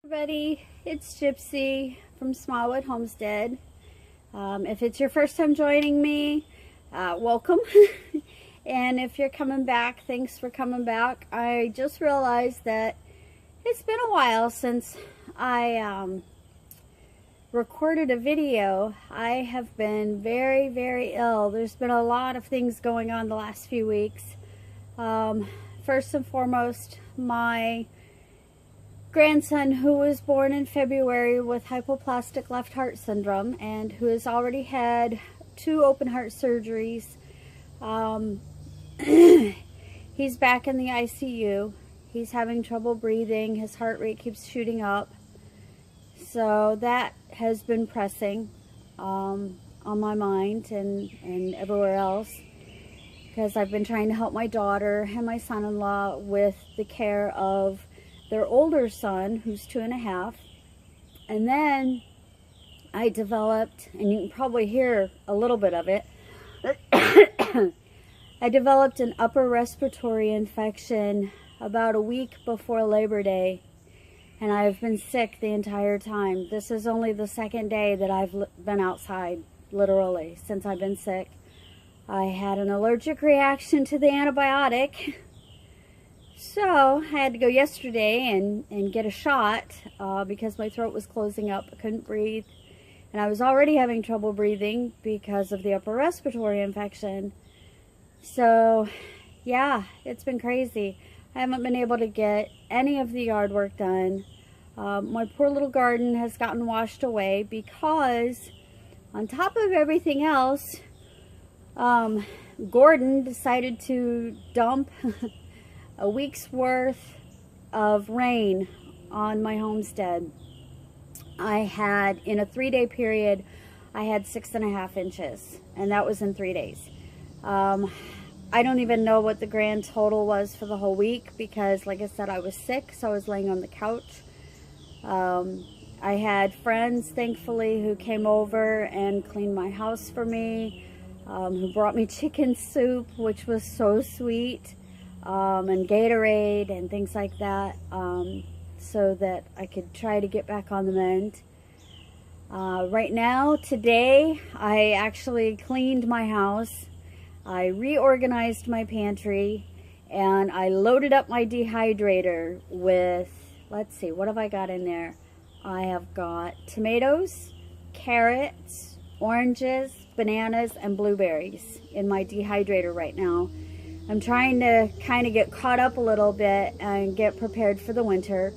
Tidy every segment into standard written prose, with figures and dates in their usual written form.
Everybody, it's Gypsy from Smallwood Homestead. If it's your first time joining me, welcome. And if you're coming back, thanks for coming back. I just realized that it's been a while since I recorded a video. I have been very, very ill. There's been a lot of things going on the last few weeks. First and foremost, my grandson, who was born in February with hypoplastic left heart syndrome and who has already had 2 open heart surgeries, he's back in the ICU. He's having trouble breathing. His heart rate keeps shooting up. So that has been pressing on my mind and everywhere else, because I've been trying to help my daughter and my son-in-law with the care of their older son, who's 2.5. And then I developed, and you can probably hear a little bit of it, I developed an upper respiratory infection about a week before Labor Day, and I've been sick the entire time. This is only the 2nd day that I've been outside, literally, since I've been sick. I had an allergic reaction to the antibiotic. So I had to go yesterday and get a shot because my throat was closing up. I couldn't breathe. And I was already having trouble breathing because of the upper respiratory infection. So yeah, it's been crazy. I haven't been able to get any of the yard work done. My poor little garden has gotten washed away because on top of everything else, Gordon decided to dump a week's worth of rain on my homestead. I had, in a 3-day period, I had 6.5 inches, and that was in 3 days. I don't even know what the grand total was for the whole week because, like I said, I was sick, so I was laying on the couch. I had friends, thankfully, who came over and cleaned my house for me, who brought me chicken soup, which was so sweet. And Gatorade and things like that, so that I could try to get back on the mend. Right now, today, I actually cleaned my house. I reorganized my pantry, and I loaded up my dehydrator with, let's see, what have I got in there? I have got tomatoes, carrots, oranges, bananas, and blueberries in my dehydrator right now. I'm trying to kind of get caught up a little bit and get prepared for the winter.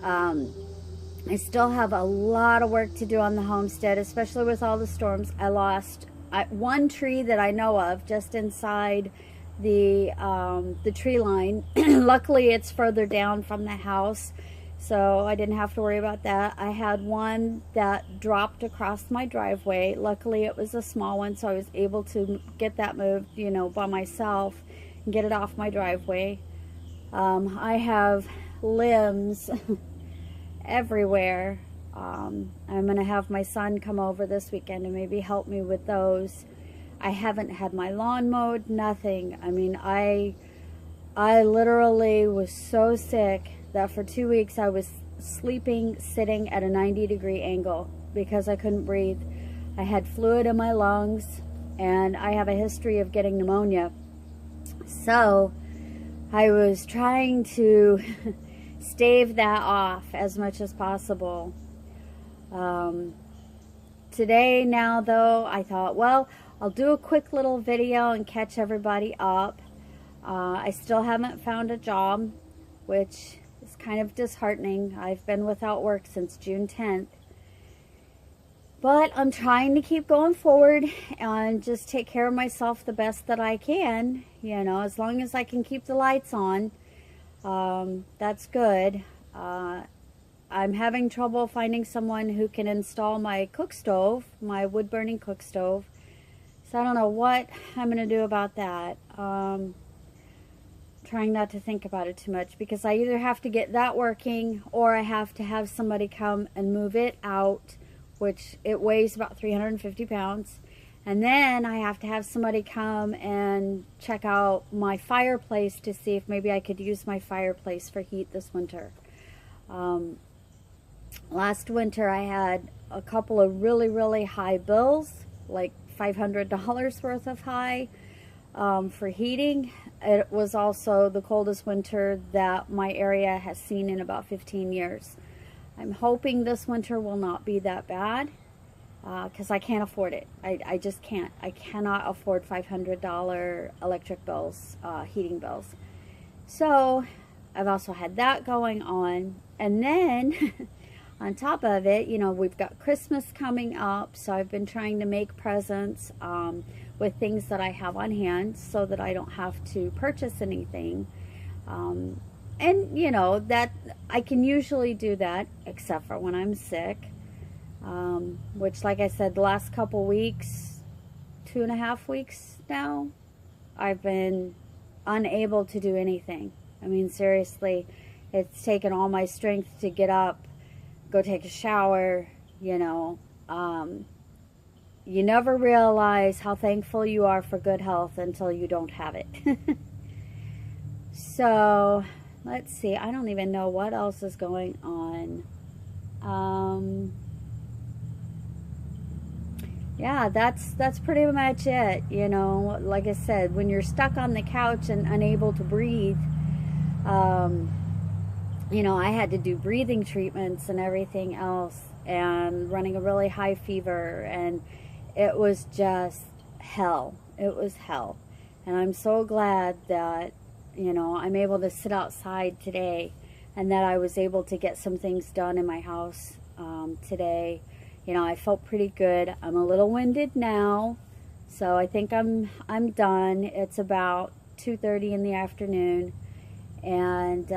I still have a lot of work to do on the homestead, especially with all the storms. I lost one tree that I know of just inside the tree line. Luckily, it's further down from the house, so I didn't have to worry about that. I had one that dropped across my driveway. Luckily, it was a small one, so I was able to get that moved, you know, by myself and get it off my driveway. I have limbs everywhere. I'm going to have my son come over this weekend and maybe help me with those. I haven't had my lawn mowed, nothing. I mean, I literally was so sick that for 2 weeks I was sleeping, sitting at a 90-degree angle because I couldn't breathe. I had fluid in my lungs, and I have a history of getting pneumonia. So I was trying to stave that off as much as possible. Today now, though, I thought, well, I'll do a quick little video and catch everybody up. I still haven't found a job, which is kind of disheartening. I've been without work since June 10th. But I'm trying to keep going forward and just take care of myself the best that I can. You know, as long as I can keep the lights on, that's good. I'm having trouble finding someone who can install my cook stove, my wood-burning cook stove. So I don't know what I'm going to do about that. Trying not to think about it too much, because I either have to get that working or I have to have somebody come and move it out, which it weighs about 350 pounds. And then I have to have somebody come and check out my fireplace to see if maybe I could use my fireplace for heat this winter. Last winter I had a couple of really high bills, like $500 worth of high for heating. It was also the coldest winter that my area has seen in about 15 years. I'm hoping this winter will not be that bad, because I can't afford it. I just can't. I cannot afford $500 electric bills, heating bills. So I've also had that going on. And then on top of it, you know, we've got Christmas coming up. So I've been trying to make presents with things that I have on hand so that I don't have to purchase anything. And, you know, that I can usually do that, except for when I'm sick. Which, like I said, the last couple weeks, 2.5 weeks now, I've been unable to do anything. I mean, seriously, it's taken all my strength to get up, go take a shower, you know. You never realize how thankful you are for good health until you don't have it. So, let's see. I don't even know what else is going on. Yeah, that's pretty much it. You know, like I said, when you're stuck on the couch and unable to breathe, you know, I had to do breathing treatments and everything else, and running a really high fever, and it was just hell. It was hell. And I'm so glad that, you know, I'm able to sit outside today, and that I was able to get some things done in my house today. You know, I felt pretty good. I'm a little winded now, so I think I'm done. It's about 2:30 in the afternoon, and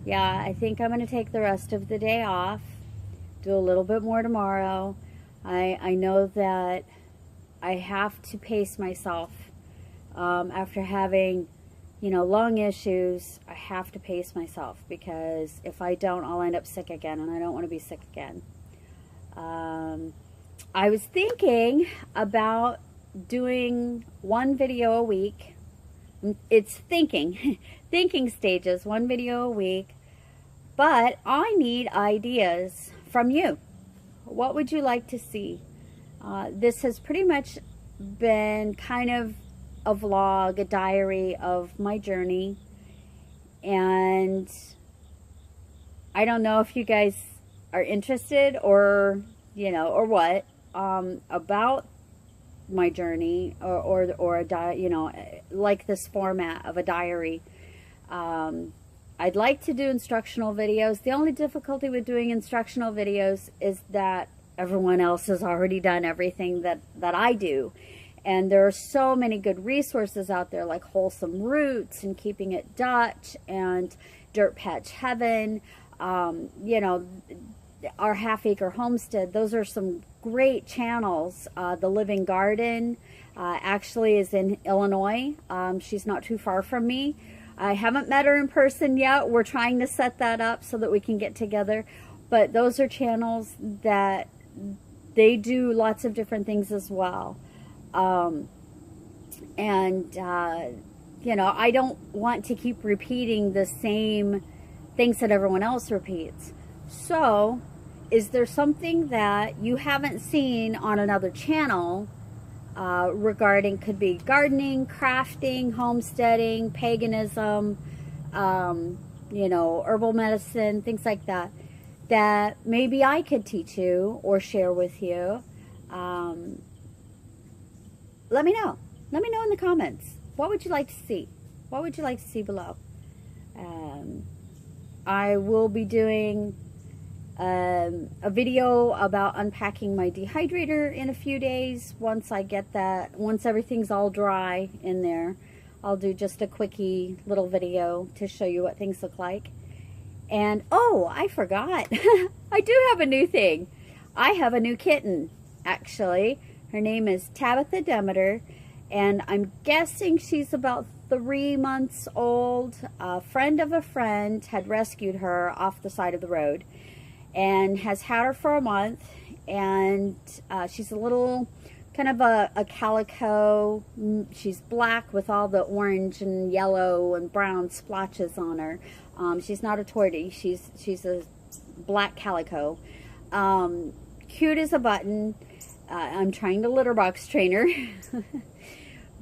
yeah, I think I'm going to take the rest of the day off, do a little bit more tomorrow. I know that I have to pace myself after having, you know, lung issues. I have to pace myself, because if I don't, I'll end up sick again, and I don't want to be sick again. I was thinking about doing one video a week. It's thinking stages, one video a week, but I need ideas from you. What would you like to see? This has pretty much been kind of a vlog, a diary of my journey, and I don't know if you guys are interested, or, you know, or what, about my journey, or a you know, like this format of a diary. I'd like to do instructional videos. The only difficulty with doing instructional videos is that everyone else has already done everything that I do. And there are so many good resources out there, like Wholesome Roots and Keeping It Dutch and Dirt Patch Heaven, you know, Our Half Acre Homestead. Those are some great channels. The Living Garden actually is in Illinois. She's not too far from me. I haven't met her in person yet. We're trying to set that up so that we can get together. But those are channels that they do lots of different things as well. You know, I don't want to keep repeating the same things that everyone else repeats. So, is there something that you haven't seen on another channel regarding, could be gardening, crafting, homesteading, paganism, you know, herbal medicine, things like that, that maybe I could teach you or share with you? Let me know. Let me know in the comments. What would you like to see? What would you like to see below? I will be doing a video about unpacking my dehydrator in a few days. Once I get that, once everything's all dry in there, I'll do just a quickie little video to show you what things look like. And, oh, I forgot. I do have a new thing. I have a new kitten, actually. Her name is Tabitha Demeter, and I'm guessing she's about 3 months old. A friend of a friend had rescued her off the side of the road and has had her for a month, and she's a little kind of a calico. She's black with all the orange and yellow and brown splotches on her. She's not a tortie. She's a black calico. Cute as a button. I'm trying to litter box train her.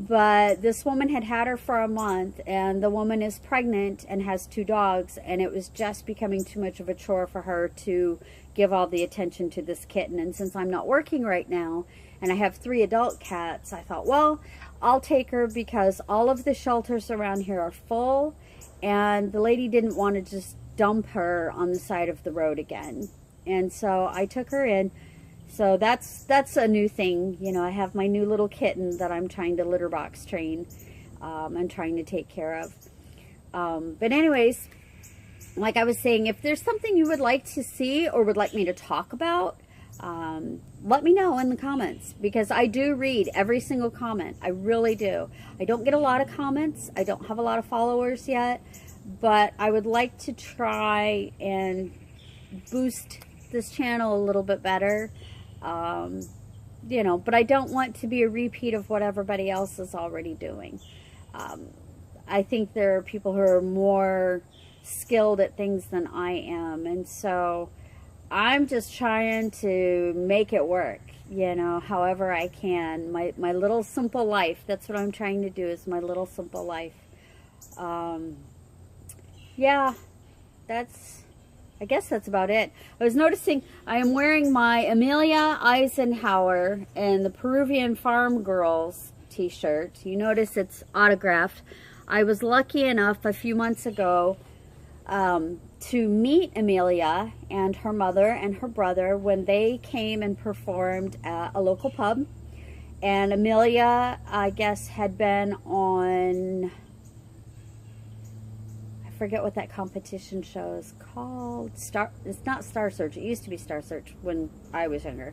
But this woman had her for a month, and the woman is pregnant and has 2 dogs, and it was just becoming too much of a chore for her to give all the attention to this kitten. And since I'm not working right now and I have 3 adult cats, I thought, well, I'll take her because all of the shelters around here are full, and the lady didn't want to just dump her on the side of the road again. And so I took her in. So that's a new thing. You know, I have my new little kitten that I'm trying to litter box train and trying to take care of. But anyways, like I was saying, if there's something you would like to see or would like me to talk about, let me know in the comments, because I do read every single comment. I really do. I don't get a lot of comments. I don't have a lot of followers yet, but I would like to try and boost this channel a little bit better. You know, but I don't want to be a repeat of what everybody else is already doing. I think there are people who are more skilled at things than I am, and so I'm just trying to make it work, you know, however I can. My little simple life, that's what I'm trying to do, is my little simple life. Yeah, I guess that's about it. I was noticing I am wearing my Amelia Eisenhower and the Peruvian Farm Girls t-shirt. You notice it's autographed. I was lucky enough a few months ago to meet Amelia and her mother and her brother when they came and performed at a local pub. And Amelia, I guess, had been on, I forget what that competition show is called. It's not Star Search. It used to be Star Search when I was younger.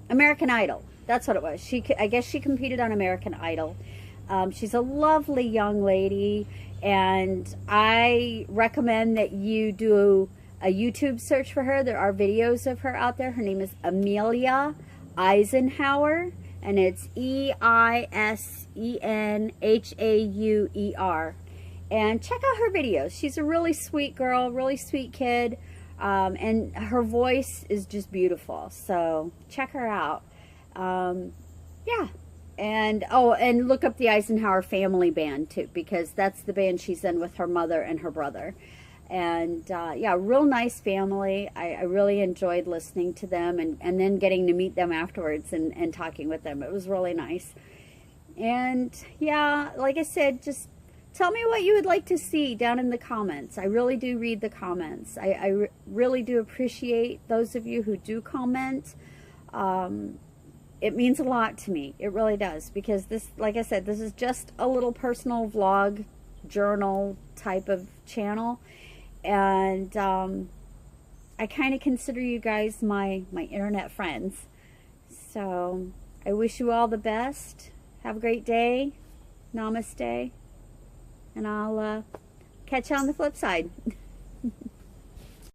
American Idol. That's what it was. I guess she competed on American Idol. She's a lovely young lady, and I recommend that you do a YouTube search for her. There are videos of her out there. Her name is Amelia Eisenhower, and it's Eisenhauer. And check out her videos. She's a really sweet girl, really sweet kid, and her voice is just beautiful. So check her out. Yeah. And oh, and look up the Eisenhower Family Band too, because that's the band she's in with her mother and her brother. And yeah, real nice family. I really enjoyed listening to them and then getting to meet them afterwards and talking with them. It was really nice. And yeah, like I said, just tell me what you would like to see down in the comments. I really do read the comments. I really do appreciate those of you who do comment. It means a lot to me. It really does, because this, like I said, this is just a little personal vlog, journal type of channel. And I kind of consider you guys my internet friends. So I wish you all the best. Have a great day. Namaste. And I'll catch you on the flip side.